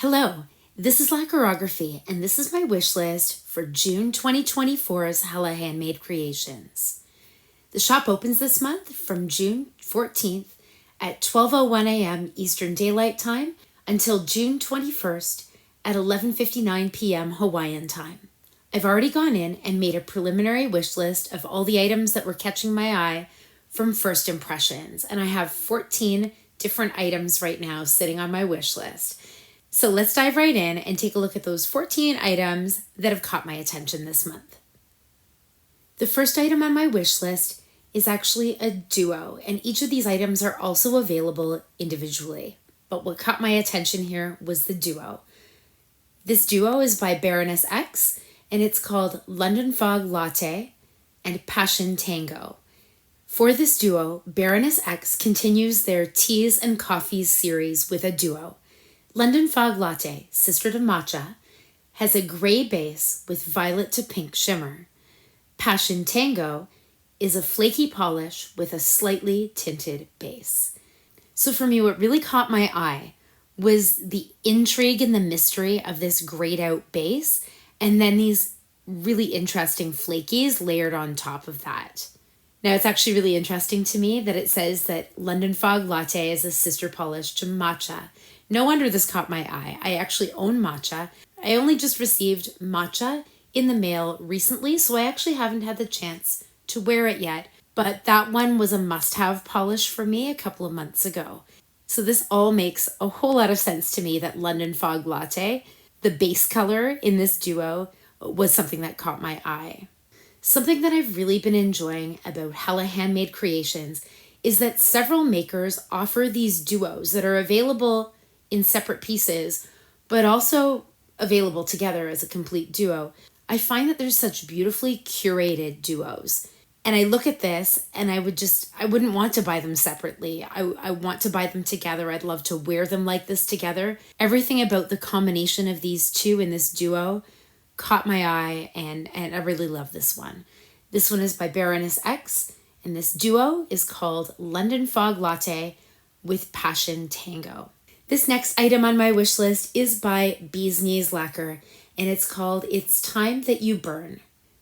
Hello, this is Lacquerography, and this is my wish list for June 2024's Hella Handmade Creations. The shop opens this month from June 14th at 12:01 a.m. Eastern Daylight Time until June 21st at 11:59 p.m. Hawaiian Time. I've already gone in and made a preliminary wish list of all the items that were catching my eye from first impressions, and I have 14 different items right now sitting on my wish list. So let's dive right in and take a look at those 14 items that have caught my attention this month. The first item on my wish list is actually a duo, and each of these items are also available individually. But what caught my attention here was the duo. This duo is by Baroness X, and it's called London Fog Latte and Passion Tango. For this duo, Baroness X continues their Teas and Coffees series with a duo. London Fog Latte, sister to Matcha, has a gray base with violet to pink shimmer. Passion Tango is a flaky polish with a slightly tinted base. So for me, what really caught my eye was the intrigue and the mystery of this grayed out base, and then these really interesting flakies layered on top of that. Now, it's actually really interesting to me that it says that London Fog Latte is a sister polish to Matcha. No wonder this caught my eye. I actually own matcha. I only just received matcha in the mail recently, so I actually haven't had the chance to wear it yet, but that one was a must-have polish for me a couple of months ago. So this all makes a whole lot of sense to me that London Fog Latte, the base color in this duo, was something that caught my eye. Something that I've really been enjoying about Hella Handmade Creations is that several makers offer these duos that are available in separate pieces, but also available together as a complete duo. I find that there's such beautifully curated duos. And I look at this and I wouldn't want to buy them separately. I want to buy them together. I'd love to wear them like this together. Everything about the combination of these two in this duo caught my eye, and I really love this one. This one is by Baroness X, and this duo is called London Fog Latte with Passion Tango. This next item on my wish list is by Bee's Knees Lacquer, and it's called It's Time That You Burn.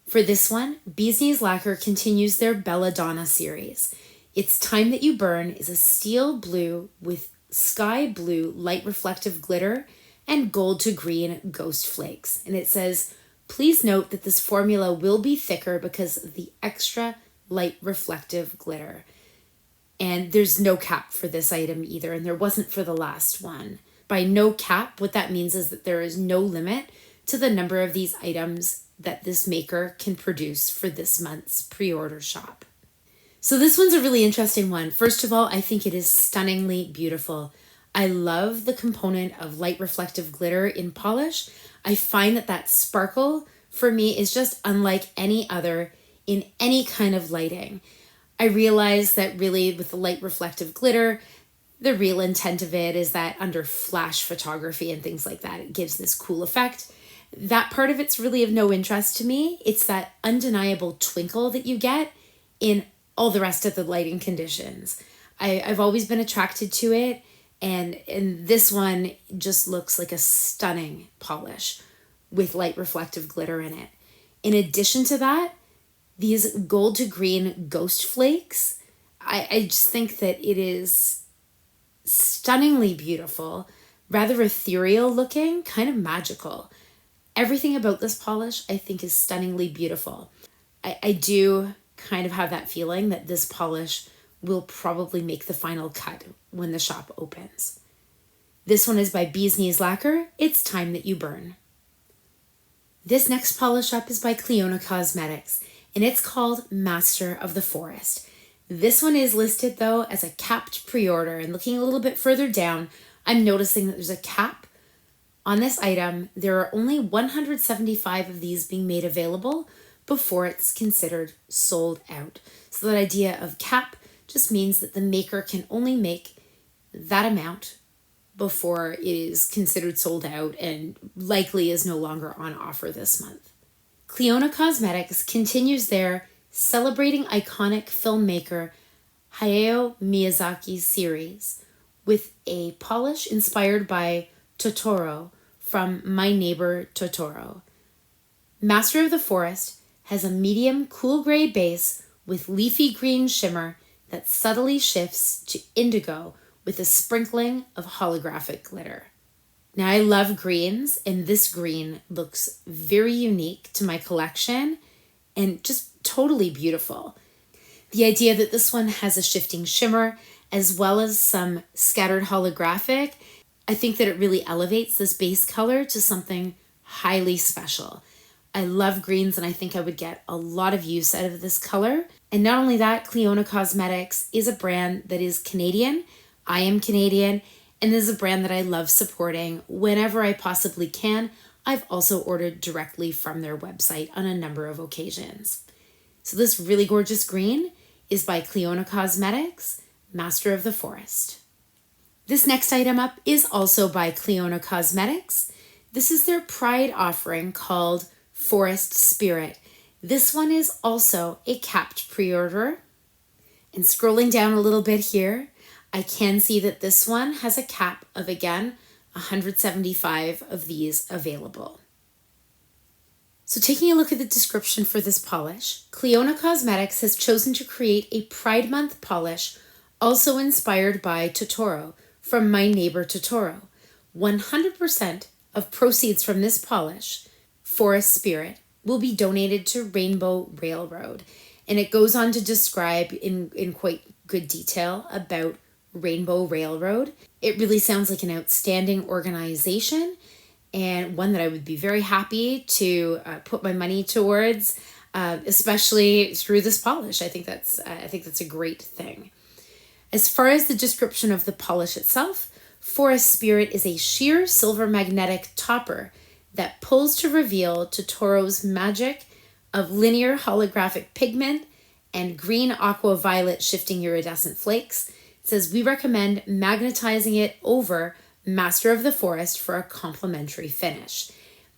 For this one, Bee's Knees Lacquer continues their Belladonna series. It's Time That You Burn is a steel blue with sky blue light reflective glitter and gold to green ghost flakes. And it says, please note that this formula will be thicker because of the extra light reflective glitter. And there's no cap for this item either, and there wasn't for the last one. By no cap, what that means is that there is no limit to the number of these items that this maker can produce for this month's pre-order shop. So this one's a really interesting one. First of all, I think it is stunningly beautiful. I love the component of light reflective glitter in polish. I find that sparkle for me is just unlike any other in any kind of lighting. I realize that really with the light reflective glitter, the real intent of it is that under flash photography and things like that, it gives this cool effect. That part of it's really of no interest to me. It's that undeniable twinkle that you get in all the rest of the lighting conditions. I've always been attracted to it, and this one just looks like a stunning polish with light reflective glitter in it. In addition to that, these gold to green ghost flakes, I just think that it is stunningly beautiful, rather ethereal looking, kind of magical. Everything about this polish I think is stunningly beautiful. I do kind of have that feeling that this polish will probably make the final cut when the shop opens. This one is by Bee's Knees Lacquer. It's Time That You Burn. This next polish up is by Cleona Cosmetics, and it's called Master of the Forest. This one is listed though as a capped pre-order, and looking a little bit further down, I'm noticing that there's a cap on this item. There are only 175 of these being made available before it's considered sold out. So that idea of cap just means that the maker can only make that amount before it is considered sold out and likely is no longer on offer this month. Cleona Cosmetics continues their Celebrating Iconic Filmmaker Hayao Miyazaki series with a polish inspired by Totoro from My Neighbor Totoro. Master of the Forest has a medium cool gray base with leafy green shimmer that subtly shifts to indigo with a sprinkling of holographic glitter. Now I love greens, and this green looks very unique to my collection and just totally beautiful. The idea that this one has a shifting shimmer as well as some scattered holographic, I think that it really elevates this base color to something highly special. I love greens, and I think I would get a lot of use out of this color. And not only that, Cleona Cosmetics is a brand that is Canadian. I am Canadian, and this is a brand that I love supporting whenever I possibly can. I've also ordered directly from their website on a number of occasions. So this really gorgeous green is by Cleona Cosmetics, Master of the Forest. This next item up is also by Cleona Cosmetics. This is their Pride offering called Forest Spirit. This one is also a capped pre-order. And scrolling down a little bit here, I can see that this one has a cap of, again, 175 of these available. So taking a look at the description for this polish, Cleona Cosmetics has chosen to create a Pride Month polish also inspired by Totoro from My Neighbor Totoro. 100% of proceeds from this polish, Forest Spirit, will be donated to Rainbow Railroad. And it goes on to describe in quite good detail about Rainbow Railroad. It really sounds like an outstanding organization and one that I would be very happy to put my money towards, especially through this polish. I think that's a great thing. As far as the description of the polish itself, Forest Spirit is a sheer silver magnetic topper that pulls to reveal Totoro's magic of linear holographic pigment and green aqua violet shifting iridescent flakes. It says, we recommend magnetizing it over Master of the Forest for a complimentary finish.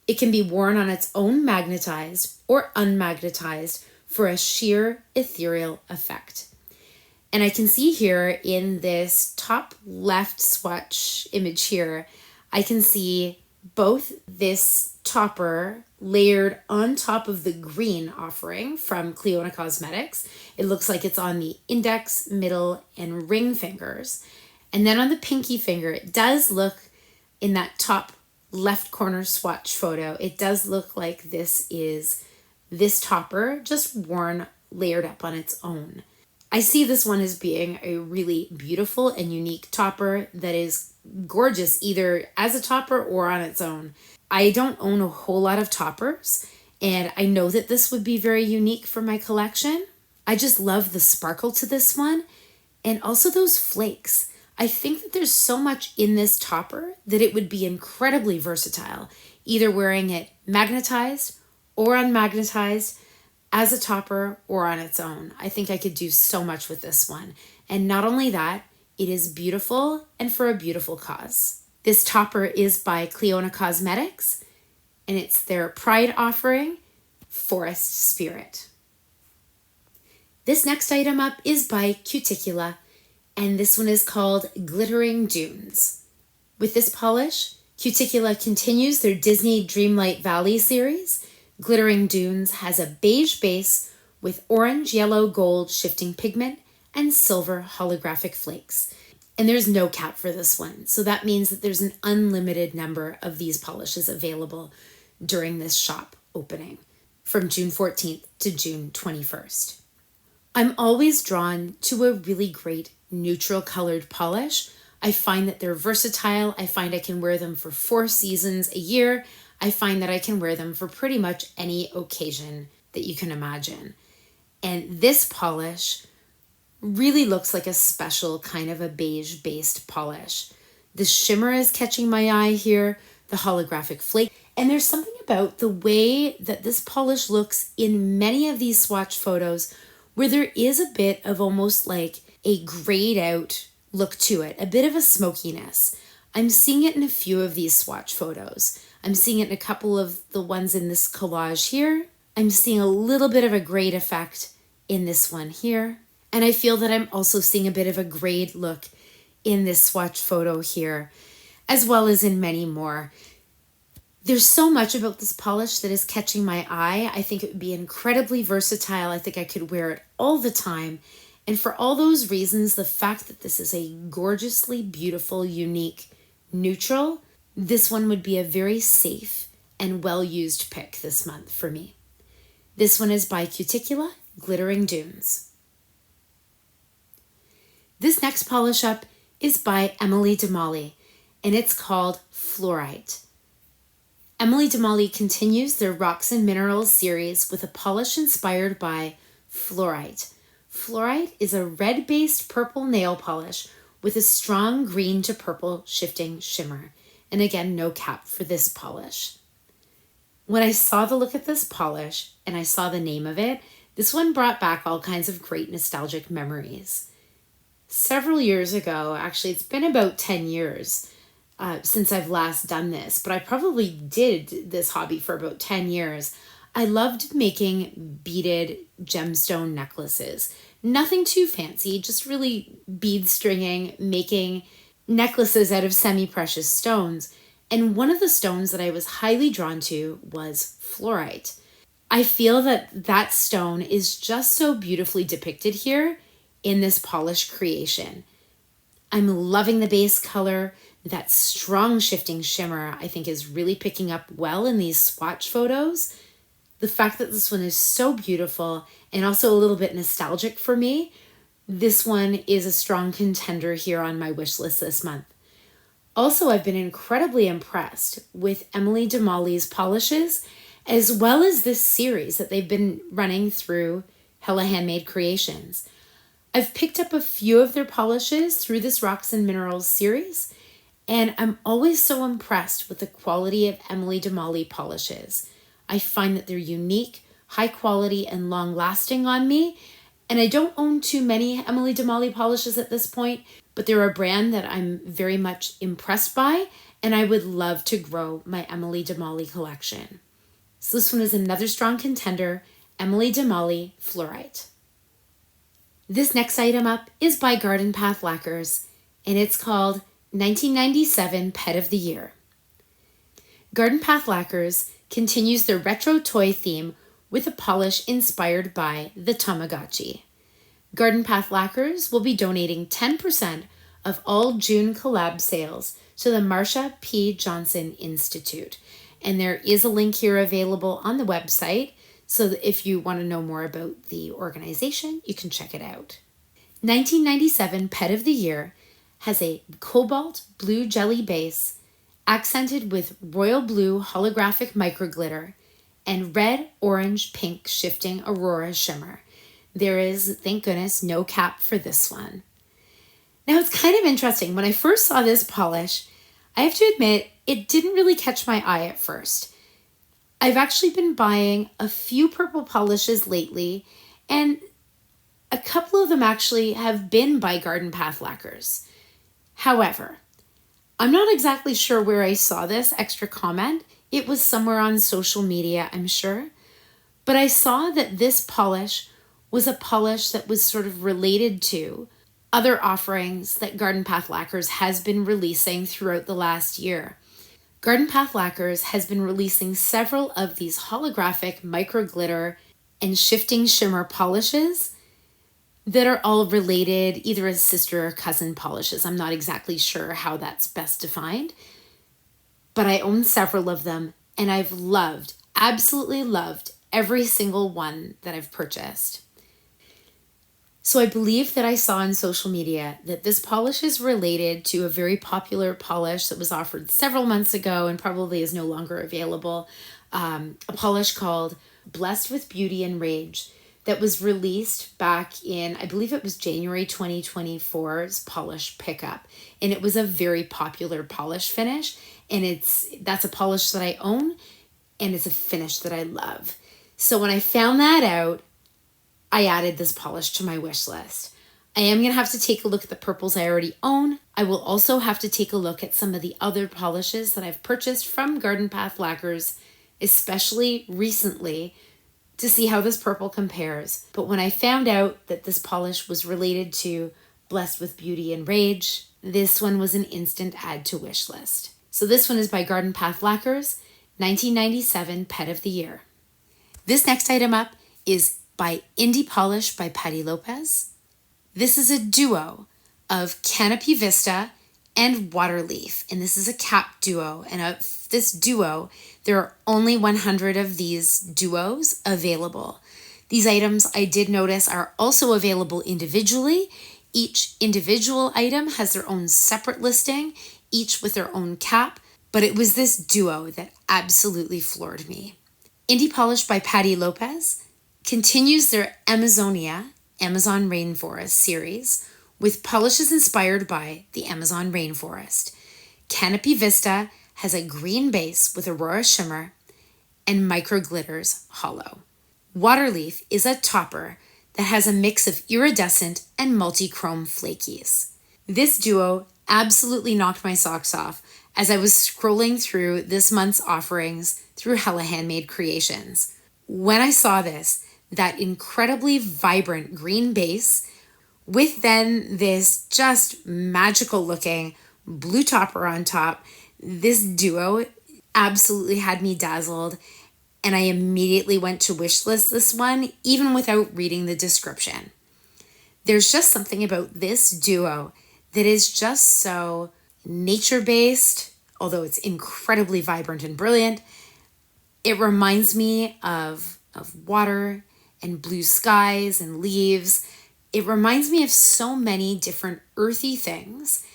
It can be worn on its own magnetized or unmagnetized for a sheer ethereal effect. And I can see here in this top left swatch image here, I can see both this topper layered on top of the green offering from Cleona Cosmetics. It looks like it's on the index, middle, and ring fingers. And then on the pinky finger, it does look, in that top left corner swatch photo, it does look like this is this topper just worn layered up on its own. I see this one as being a really beautiful and unique topper that is gorgeous either as a topper or on its own. I don't own a whole lot of toppers, and I know that this would be very unique for my collection. I just love the sparkle to this one and also those flakes. I think that there's so much in this topper that it would be incredibly versatile, either wearing it magnetized or unmagnetized, as a topper or on its own. I think I could do so much with this one. And not only that, it is beautiful and for a beautiful cause. This topper is by Cleona Cosmetics, and it's their Pride offering, Forest Spirit. This next item up is by Cuticula, and this one is called Glittering Dunes. With this polish, Cuticula continues their Disney Dreamlight Valley series. Glittering Dunes has a beige base with orange, yellow, gold shifting pigment and silver holographic flakes. And there's no cap for this one. So that means that there's an unlimited number of these polishes available during this shop opening from June 14th to June 21st. I'm always drawn to a really great neutral colored polish. I find that they're versatile. I find I can wear them for 4 seasons a year. I find that I can wear them for pretty much any occasion that you can imagine. And this polish really looks like a special kind of a beige-based polish. The shimmer is catching my eye here, the holographic flake. And there's something about the way that this polish looks in many of these swatch photos where there is a bit of almost like a grayed out look to it, a bit of a smokiness. I'm seeing it in a few of these swatch photos. I'm seeing it in a couple of the ones in this collage here. I'm seeing a little bit of a grayed effect in this one here. And I feel that I'm also seeing a bit of a grayed look in this swatch photo here. as well as in many more. There's so much about this polish that is catching my eye. I think it would be incredibly versatile. I think I could wear it all the time. And for all those reasons, the fact that this is a gorgeously beautiful, unique neutral, this one would be a very safe and well-used pick this month for me. This one is by Cuticula, Glittering Dunes. This next polish up is by Emily Damali, and it's called Fluorite. Emily Damali continues their Rocks and Minerals series with a polish inspired by fluorite. Fluorite is a red-based purple nail polish with a strong green to purple shifting shimmer. And again, no cap for this polish. When I saw the look at this polish and I saw the name of it, this one brought back all kinds of great nostalgic memories. Several years ago, actually it's been about 10 years, since I've last done this, but I probably did this hobby for about 10 years. I loved making beaded gemstone necklaces. Nothing too fancy, just really bead stringing, making necklaces out of semi-precious stones. And one of the stones that I was highly drawn to was fluorite. I feel that that stone is just so beautifully depicted here in this polish creation. I'm loving the base color. That strong shifting shimmer, I think, is really picking up well in these swatch photos. The fact that this one is so beautiful and also a little bit nostalgic for me, this one is a strong contender here on my wish list this month. Also, I've been incredibly impressed with Emily Damali's polishes, as well as this series that they've been running through Hella Handmade Creations. I've picked up a few of their polishes through this Rocks and Minerals series, and I'm always so impressed with the quality of Emily Damali polishes. I find that they're unique, high quality, and long lasting on me. And I don't own too many Emily Damali polishes at this point, but they're a brand that I'm very much impressed by, and I would love to grow my Emily Damali collection. So this one is another strong contender, Emily Damali Fluorite. This next item up is by Garden Path Lacquers, and it's called 1997 Pet of the Year. Garden Path Lacquers continues their retro toy theme with a polish inspired by the Tamagotchi. Garden Path Lacquers will be donating 10% of all June collab sales to the Marsha P. Johnson Institute. And there is a link here available on the website, so that if you want to know more about the organization, you can check it out. 1997 Pet of the Year has a cobalt blue jelly base accented with royal blue holographic microglitter and red, orange, pink shifting aurora shimmer. There is, thank goodness, no cap for this one. Now it's kind of interesting. When I first saw this polish, I have to admit, it didn't really catch my eye at first. I've actually been buying a few purple polishes lately, and a couple of them actually have been by Garden Path Lacquers. However, I'm not exactly sure where I saw this extra comment. It was somewhere on social media, I'm sure. But I saw that this polish was a polish that was sort of related to other offerings that Garden Path Lacquers has been releasing throughout the last year. Garden Path Lacquers has been releasing several of these holographic micro glitter and shifting shimmer polishes that are all related either as sister or cousin polishes. I'm not exactly sure how that's best defined, but I own several of them and I've loved, absolutely loved every single one that I've purchased. So I believe that I saw on social media that this polish is related to a very popular polish that was offered several months ago and probably is no longer available, a polish called Blessed with Beauty and Rage that was released back in, I believe it was January 2024's polish pickup. And it was a very popular polish finish. And that's a polish that I own, and it's a finish that I love. So when I found that out, I added this polish to my wish list. I am going to have to take a look at the purples I already own. I will also have to take a look at some of the other polishes that I've purchased from Garden Path Lacquers, especially recently, to see how this purple compares. But when I found out that this polish was related to Blessed with Beauty and Rage, this one was an instant add to wish list. So this one is by Garden Path Lacquers, 1997 Pet of the Year. This next item up is by Indie Polish by Patty Lopez. This is a duo of Canopy Vista and Waterleaf, and this is a cap duo. And of this duo, there are only 100 of these duos available. These items, I did notice, are also available individually. Each individual item has their own separate listing, each with their own cap, but it was this duo that absolutely floored me. Indie Polish by Patty Lopez continues their Amazonia, Amazon Rainforest series with polishes inspired by the Amazon rainforest. Canopy Vista has a green base with Aurora shimmer and micro glitters hollow. Waterleaf is a topper that has a mix of iridescent and multi-chrome flakies. This duo absolutely knocked my socks off as I was scrolling through this month's offerings through Hella Handmade Creations. When I saw this, that incredibly vibrant green base with then this just magical looking blue topper on top, this duo absolutely had me dazzled, and I immediately went to wishlist this one even without reading the description. There's just something about this duo that is just so nature-based, although it's incredibly vibrant and brilliant. It reminds me of water and blue skies and leaves. It reminds me of so many different earthy things,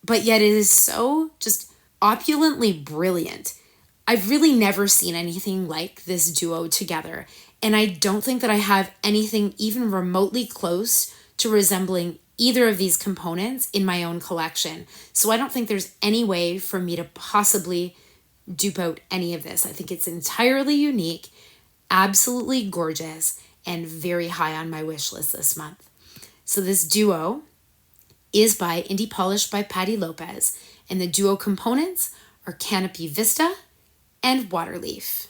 but yet it is so just opulently brilliant. I've really never seen anything like this duo together, and I don't think that I have anything even remotely close to resembling either of these components in my own collection. So I don't think there's any way for me to possibly dupe out any of this. I think it's entirely unique, absolutely gorgeous, and very high on my wish list this month. So this duo is by Indie Polish by Patty Lopez, and the duo components are Canopy Vista and Waterleaf.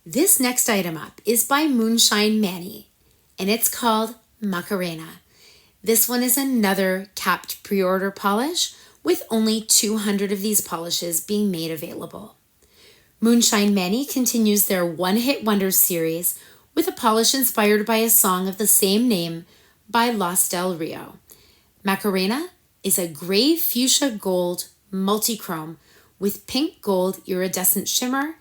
This next item up is by Moonshine Manny, and it's called Macarena. This one is another capped pre-order polish with only 200 of these polishes being made available. Moonshine Manny continues their one-hit wonders series with a polish inspired by a song of the same name by Los Del Rio. Macarena is a gray fuchsia gold multi-chrome with pink gold iridescent shimmer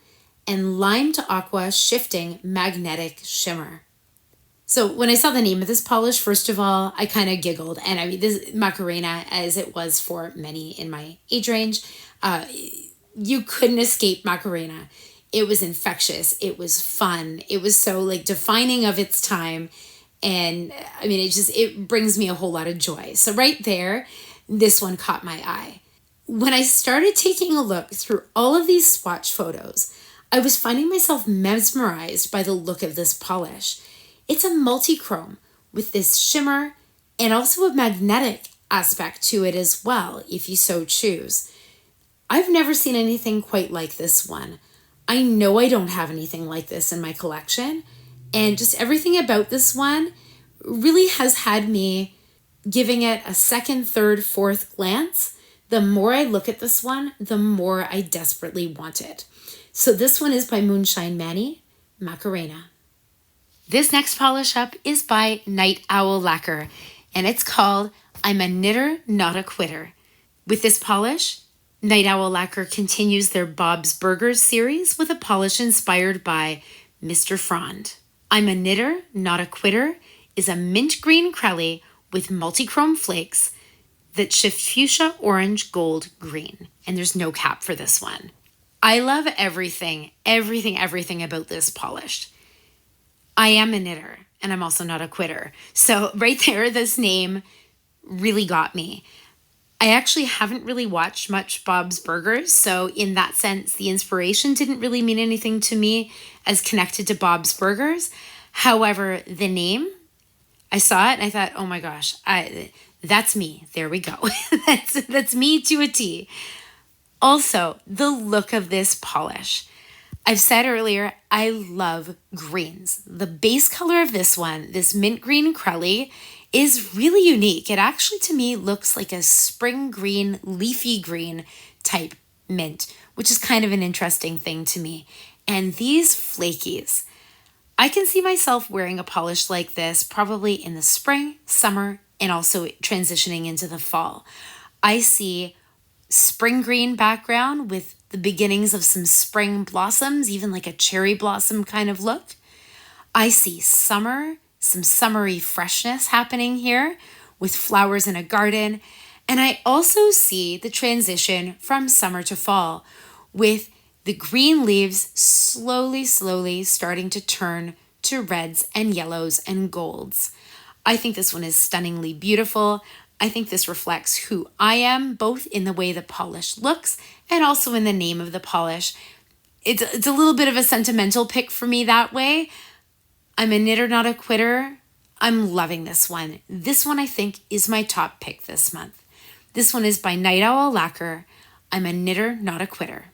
and lime to aqua shifting magnetic shimmer. So when I saw the name of this polish, first of all, I kind of giggled. And I mean, this Macarena, as it was for many in my age range, you couldn't escape Macarena. It was infectious. It was fun. It was so like defining of its time. And I mean, it brings me a whole lot of joy. So right there, this one caught my eye. When I started taking a look through all of these swatch photos, I was finding myself mesmerized by the look of this polish. It's a multi-chrome with this shimmer and also a magnetic aspect to it as well, if you so choose. I've never seen anything quite like this one. I know I don't have anything like this in my collection, and just everything about this one really has had me giving it a second, third, fourth glance. The more I look at this one, the more I desperately want it. So this one is by Moonshine Manny, Macarena. This next polish up is by Night Owl Lacquer, and it's called I'm a Knitter, Not a Quitter. With this polish, Night Owl Lacquer continues their Bob's Burgers series with a polish inspired by Mr. Frond. I'm a Knitter, Not a Quitter is a mint green crelly with multi-chrome flakes that shift fuchsia, orange, gold, green. And there's no cap for this one. I love everything about this polish. I am a knitter, and I'm also not a quitter. So right there, this name really got me. I actually haven't really watched much Bob's Burgers, so in that sense, the inspiration didn't really mean anything to me as connected to Bob's Burgers. However, the name, I saw it and I thought, oh my gosh, that's me. There we go. That's me to a T. Also, the look of this polish. I've said earlier, I love greens. The base color of this one, this mint green crelly, is really unique. It actually, to me, looks like a spring green, leafy green type mint, which is kind of an interesting thing to me. And these flakies, I can see myself wearing a polish like this probably in the spring, summer, and also transitioning into the fall. I see spring green background with the beginnings of some spring blossoms, even like a cherry blossom kind of look. I see summer, some summery freshness happening here with flowers in a garden. And I also see the transition from summer to fall with the green leaves slowly starting to turn to reds and yellows and golds. I think this one is stunningly beautiful. I think this reflects who I am, both in the way the polish looks and also in the name of the polish. It's a little bit of a sentimental pick for me that way. I'm a knitter, not a quitter. I'm loving this one. This one I think is my top pick this month. This one is by Night Owl Lacquer. I'm a knitter, not a quitter.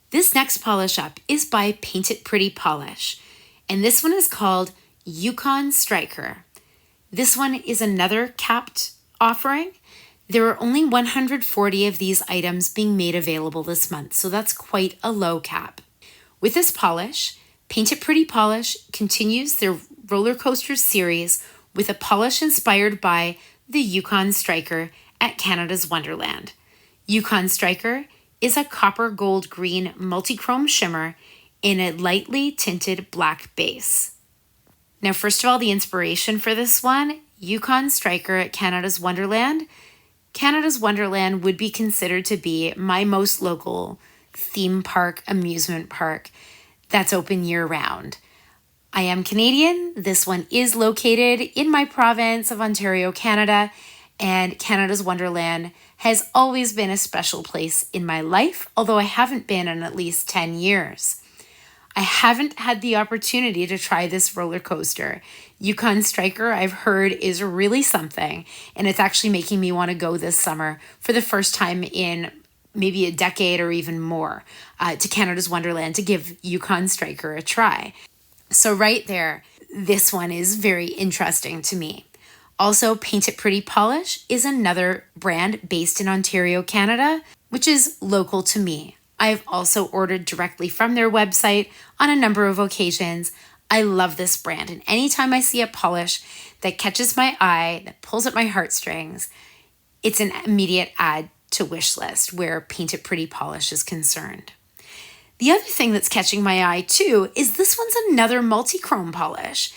This next polish up is by Paint It Pretty Polish, and this one is called Yukon Striker. This one is another capped offering. There are only 140 of these items being made available this month, so that's quite a low cap. With this polish, Paint It Pretty Polish continues their roller coaster series with a polish inspired by the Yukon Striker at Canada's Wonderland. Yukon Striker is a copper gold green multi-chrome shimmer in a lightly tinted black base. Now, first of all, the inspiration for this one, Yukon Striker at Canada's Wonderland. Canada's Wonderland would be considered to be my most local theme park, amusement park that's open year-round. I am Canadian. This one is located in my province of Ontario, Canada, and Canada's Wonderland has always been a special place in my life, although I haven't been in at least 10 years. I haven't had the opportunity to try this roller coaster. Yukon Striker, I've heard, is really something, and it's actually making me want to go this summer for the first time in maybe a decade or even more to Canada's Wonderland to give Yukon Striker a try. So right there, this one is very interesting to me. Also, Paint It Pretty Polish is another brand based in Ontario, Canada, which is local to me. I've also ordered directly from their website on a number of occasions. I love this brand, and anytime I see a polish that catches my eye, that pulls at my heartstrings, it's an immediate add to Wishlist where Paint It Pretty Polish is concerned. The other thing that's catching my eye too is this one's another multi-chrome polish.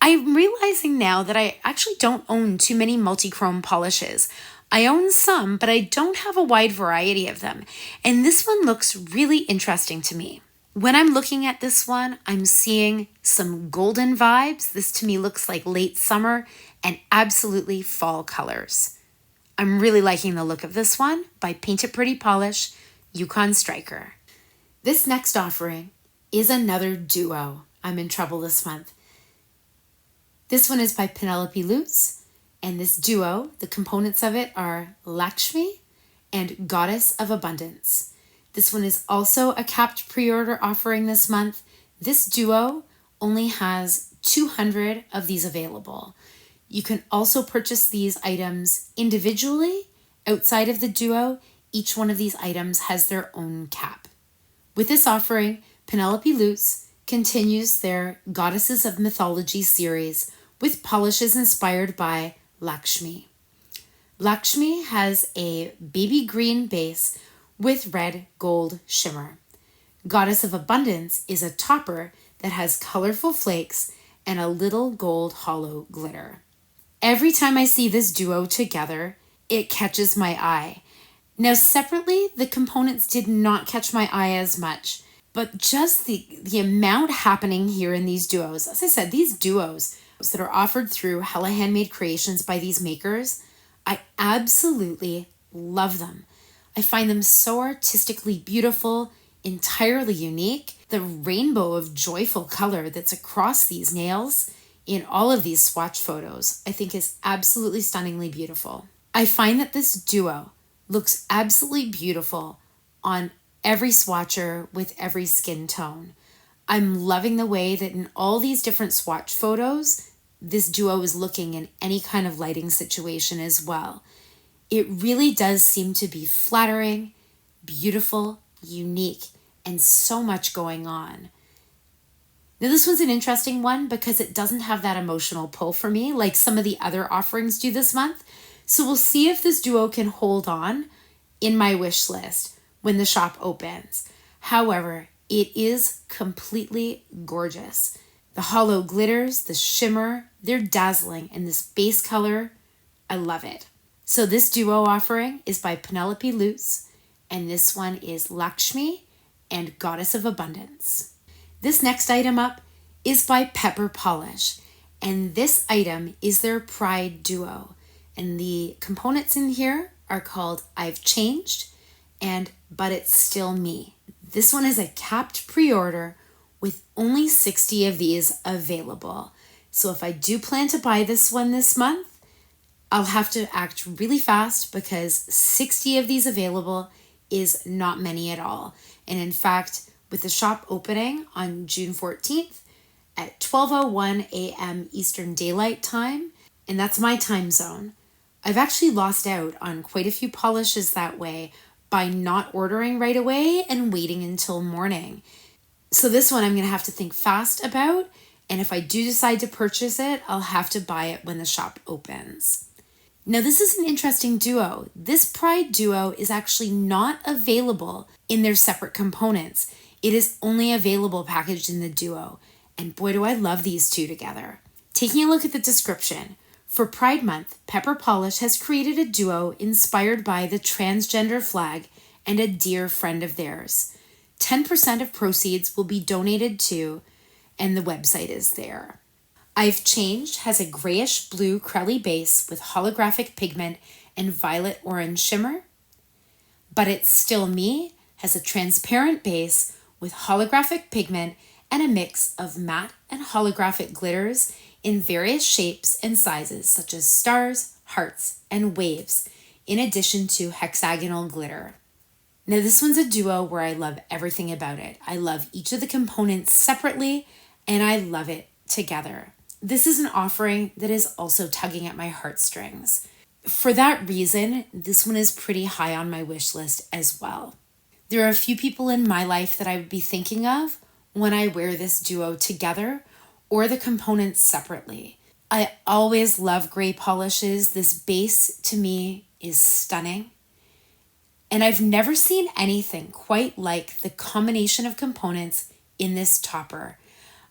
I'm realizing now that I actually don't own too many multi-chrome polishes. I own some, but I don't have a wide variety of them. And this one looks really interesting to me. When I'm looking at this one, I'm seeing some golden vibes. This to me looks like late summer and absolutely fall colors. I'm really liking the look of this one by Paint It Pretty Polish, Yukon Striker. This next offering is another duo. I'm in trouble this month. This one is by Penelope Lutz, and this duo, the components of it are Lakshmi and Goddess of Abundance. This one is also a capped pre-order offering this month. This duo only has 200 of these available. You can also purchase these items individually. Outside of the duo, each one of these items has their own cap. With this offering, Penelope Lutz continues their Goddesses of Mythology series with polishes inspired by Lakshmi. Lakshmi has a baby green base with red gold shimmer. Goddess of Abundance is a topper that has colorful flakes and a little gold hollow glitter. Every time I see this duo together, it catches my eye. Now separately, the components did not catch my eye as much, but just the amount happening here in these duos. As I said, these duos that are offered through Hella Handmade Creations by these makers, I absolutely love them. I find them so artistically beautiful, entirely unique. The rainbow of joyful color that's across these nails in all of these swatch photos, I think is absolutely stunningly beautiful. I find that this duo looks absolutely beautiful on every swatcher with every skin tone. I'm loving the way that in all these different swatch photos, this duo is looking in any kind of lighting situation as well. It really does seem to be flattering, beautiful, unique, and so much going on. Now this one's an interesting one because it doesn't have that emotional pull for me like some of the other offerings do this month. So we'll see if this duo can hold on in my wish list when the shop opens. However, it is completely gorgeous. The hollow glitters, the shimmer, they're dazzling, and this base color, I love it. So this duo offering is by Penelope Luce, and this one is Lakshmi and Goddess of Abundance. This next item up is by Pepper Polish, and this item is their Pride Duo. And the components in here are called I've Changed and But It's Still Me. This one is a capped pre-order with only 60 of these available. So if I do plan to buy this one this month, I'll have to act really fast because 60 of these available is not many at all. And in fact, with the shop opening on June 14th at 12:01 a.m. Eastern Daylight Time, and that's my time zone, I've actually lost out on quite a few polishes that way by not ordering right away and waiting until morning. So this one I'm going to have to think fast about, and if I do decide to purchase it, I'll have to buy it when the shop opens. Now this is an interesting duo. This Pride Duo is actually not available in their separate components. It is only available packaged in the duo, and boy do I love these two together. Taking a look at the description, for Pride Month, Pepper Polish has created a duo inspired by the transgender flag and a dear friend of theirs. 10% of proceeds will be donated to, and the website is there. I've Changed has a grayish blue crelly base with holographic pigment and violet orange shimmer. But It's Still Me has a transparent base with holographic pigment and a mix of matte and holographic glitters in various shapes and sizes such as stars, hearts, and waves, in addition to hexagonal glitter. Now this one's a duo where I love everything about it. I love each of the components separately, and I love it together. This is an offering that is also tugging at my heartstrings. For that reason, this one is pretty high on my wish list as well. There are a few people in my life that I would be thinking of when I wear this duo together or the components separately. I always love gray polishes. This base to me is stunning. And I've never seen anything quite like the combination of components in this topper.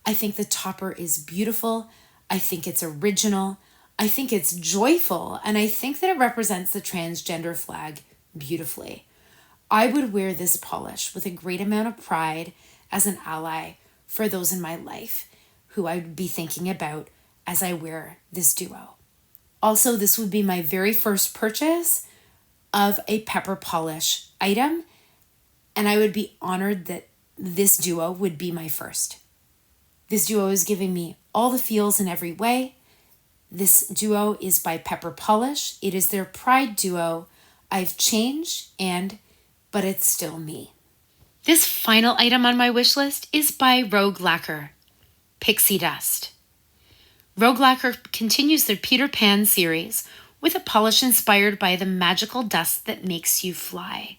I think the topper is beautiful. I think it's original. I think it's joyful. And I think that it represents the transgender flag beautifully. I would wear this polish with a great amount of pride as an ally for those in my life who I would be thinking about as I wear this duo. Also, this would be my very first purchase of a Pepper Polish item, and I would be honored that this duo would be my first. This duo is giving me all the feels in every way. This duo is by Pepper Polish. It is their Pride Duo, I've Changed and But It's Still Me. This final item on my wish list is by Rogue Lacquer, Pixie Dust. Rogue Lacquer continues their Peter Pan series with a polish inspired by the magical dust that makes you fly.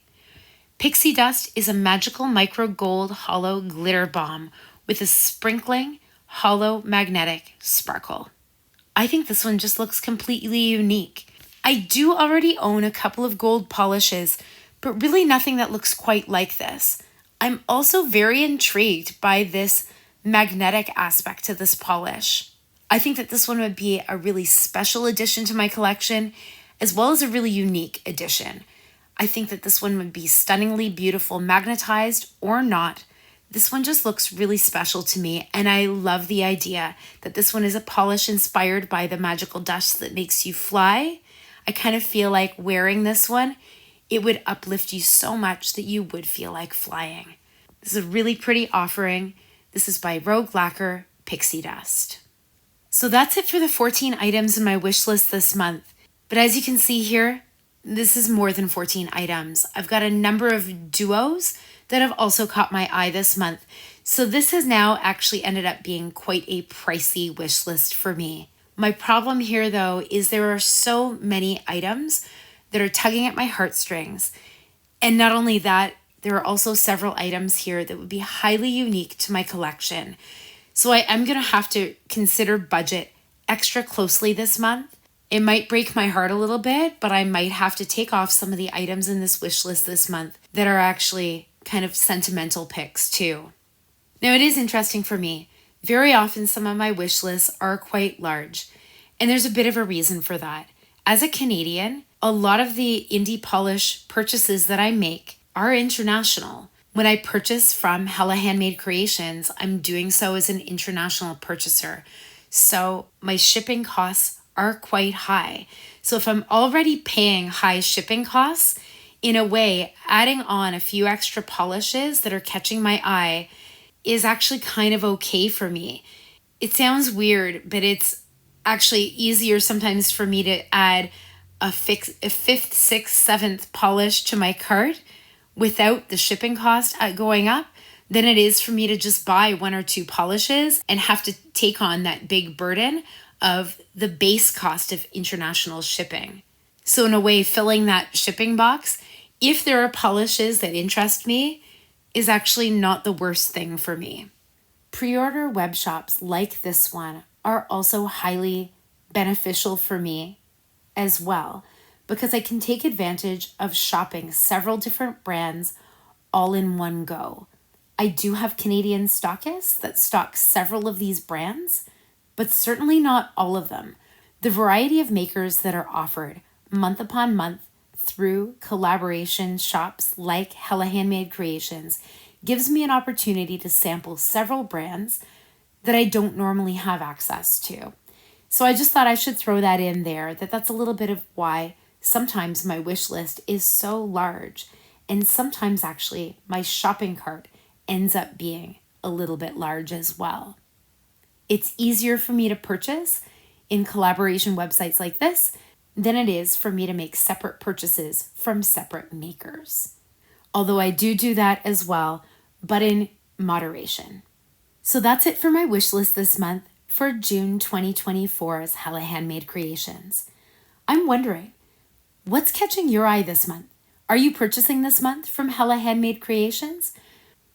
Pixie Dust is a magical micro gold hollow glitter bomb with a sprinkling hollow magnetic sparkle. I think this one just looks completely unique. I do already own a couple of gold polishes, but really nothing that looks quite like this. I'm also very intrigued by this magnetic aspect to this polish. I think that this one would be a really special addition to my collection, as well as a really unique addition. I think that this one would be stunningly beautiful, magnetized or not. This one just looks really special to me, and I love the idea that this one is a polish inspired by the magical dust that makes you fly. I kind of feel like wearing this one, it would uplift you so much that you would feel like flying. This is a really pretty offering. This is by Rogue Lacquer, Pixie Dust. So that's it for the 14 items in my wish list this month. But as you can see here, this is more than 14 items. I've got a number of duos that have also caught my eye this month. So this has now actually ended up being quite a pricey wish list for me My problem here, though, is there are so many items that are tugging at my heartstrings. And not only that, there are also several items here that would be highly unique to my collection. So I am going to have to consider budget extra closely this month. It might break my heart a little bit, but I might have to take off some of the items in this wish list this month that are actually kind of sentimental picks too. Now it is interesting for me. Very often some of my wish lists are quite large, and there's a bit of a reason for that. As a Canadian, a lot of the indie polish purchases that I make are international. When I purchase from Hella Handmade Creations, I'm doing so as an international purchaser. So my shipping costs are quite high. So if I'm already paying high shipping costs, in a way, adding on a few extra polishes that are catching my eye is actually kind of okay for me. It sounds weird, but it's actually easier sometimes for me to add a fifth, sixth, seventh polish to my cart without the shipping cost going up than it is for me to just buy one or two polishes and have to take on that big burden of the base cost of international shipping. So in a way, filling that shipping box, if there are polishes that interest me, is actually not the worst thing for me. Pre-order web shops like this one are also highly beneficial for me as well, because I can take advantage of shopping several different brands all in one go. I do have Canadian stockists that stock several of these brands, but certainly not all of them. The variety of makers that are offered month upon month through collaboration shops like Hella Handmade Creations gives me an opportunity to sample several brands that I don't normally have access to. So I just thought I should throw that in there, that's a little bit of why sometimes my wish list is so large, and sometimes actually my shopping cart ends up being a little bit large as well. It's easier for me to purchase in collaboration websites like this than it is for me to make separate purchases from separate makers. Although I do that as well, but in moderation. So that's it for my wish list this month for June 2024's Hella Handmade Creations. I'm wondering, what's catching your eye this month? Are you purchasing this month from Hella Handmade Creations?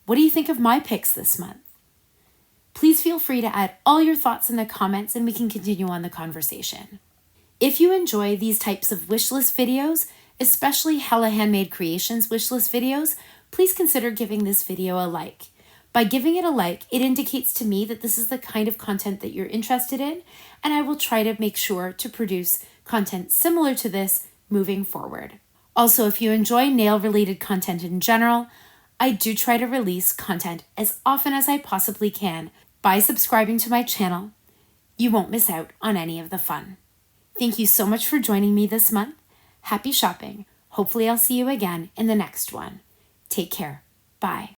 What do you think of my picks this month? Please feel free to add all your thoughts in the comments and we can continue on the conversation. If you enjoy these types of wishlist videos, especially Hella Handmade Creations wishlist videos, please consider giving this video a like. By giving it a like, it indicates to me that this is the kind of content that you're interested in, and I will try to make sure to produce content similar to this moving forward. Also, if you enjoy nail-related content in general, I do try to release content as often as I possibly can. By subscribing to my channel, you won't miss out on any of the fun. Thank you so much for joining me this month. Happy shopping. Hopefully I'll see you again in the next one. Take care. Bye.